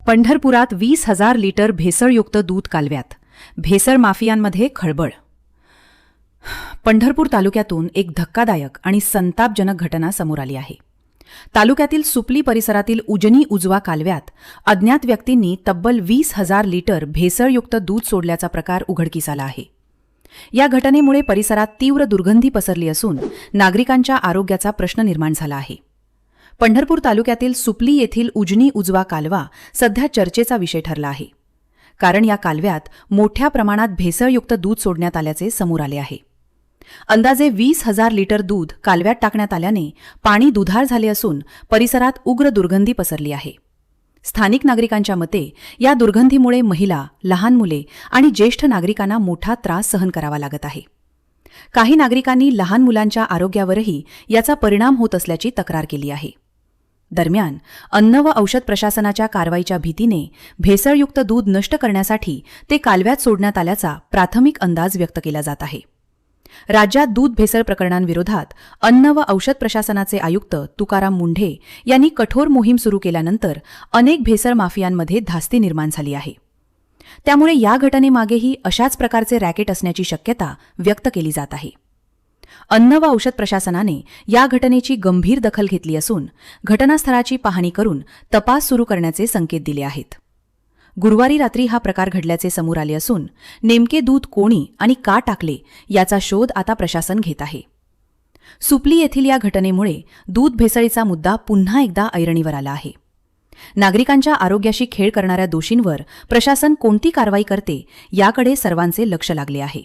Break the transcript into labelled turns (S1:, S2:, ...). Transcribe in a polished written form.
S1: पंढरपुरात 20,000 लिटर भेसळयुक्त दूध कालव्यात. भेसळ माफियांमध्ये खळबळ. पंढरपूर तालुक्यातून एक धक्कादायक आणि संतापजनक घटना समोर आली आहे. तालुक्यातील सुपली परिसरातील उजनी उजवा कालव्यात अज्ञात व्यक्तींनी तब्बल 20,000 लिटर भेसळयुक्त दूध सोडल्याचा प्रकार उघडकीस आला आहे. या घटनेमुळे परिसरात तीव्र दुर्गंधी पसरली असून नागरिकांच्या आरोग्याचा प्रश्न निर्माण झाला आहे. पंढरपूर तालुक्यातील सुपली येथील उजनी उजवा कालवा सध्या चर्चेचा विषय ठरला आहे. कारण या कालव्यात मोठ्या प्रमाणात भेसळयुक्त दूध सोडण्यात आल्याचे समोर आले आहे. अंदाजे 20,000 लिटर दूध कालव्यात टाकण्यात आल्याने पाणी दुधार झाले असून परिसरात उग्र दुर्गंधी पसरली आहे. स्थानिक नागरिकांच्या मते या दुर्गंधीमुळे महिला, लहान मुले आणि ज्येष्ठ नागरिकांना मोठा त्रास सहन करावा लागत आहे. काही नागरिकांनी लहान मुलांच्या आरोग्यावरही याचा परिणाम होत असल्याची तक्रार केली आहे. दरम्यान अन्न व औषध प्रशासनाच्या कारवाईच्या भीतीने भेसळयुक्त दूध नष्ट करण्यासाठी ते कालव्यात सोडण्यात आल्याचा प्राथमिक अंदाज व्यक्त केला जात आहे. राज्यात दूध भेसळ प्रकरणांविरोधात अन्न व औषध प्रशासनाचे आयुक्त तुकाराम मुंढे यांनी कठोर मोहीम सुरू केल्यानंतर अनेक भेसळ माफियांमध्ये धास्ती निर्माण झाली आहे. त्यामुळे या घटनेमागेही अशाच प्रकारचे रॅकेट असण्याची शक्यता व्यक्त केली जात आहे. अन्न व औषध प्रशासनाने या घटनेची गंभीर दखल घेतली असून घटनास्थळाची पाहणी करून तपास सुरू करण्याचे संकेत दिले आहेत. गुरुवारी रात्री हा प्रकार घडल्याचे समोर आले असून नेमके दूध कोणी आणि का टाकले याचा शोध आता प्रशासन घेत आहे. सुपली येथील या घटनेमुळे दूध भेसळीचा मुद्दा पुन्हा एकदा ऐरणीवर आला आहे. नागरिकांच्या आरोग्याशी खेळ करणाऱ्या दोषींवर प्रशासन कोणती कारवाई करते याकडे सर्वांचे लक्ष लागले आहे.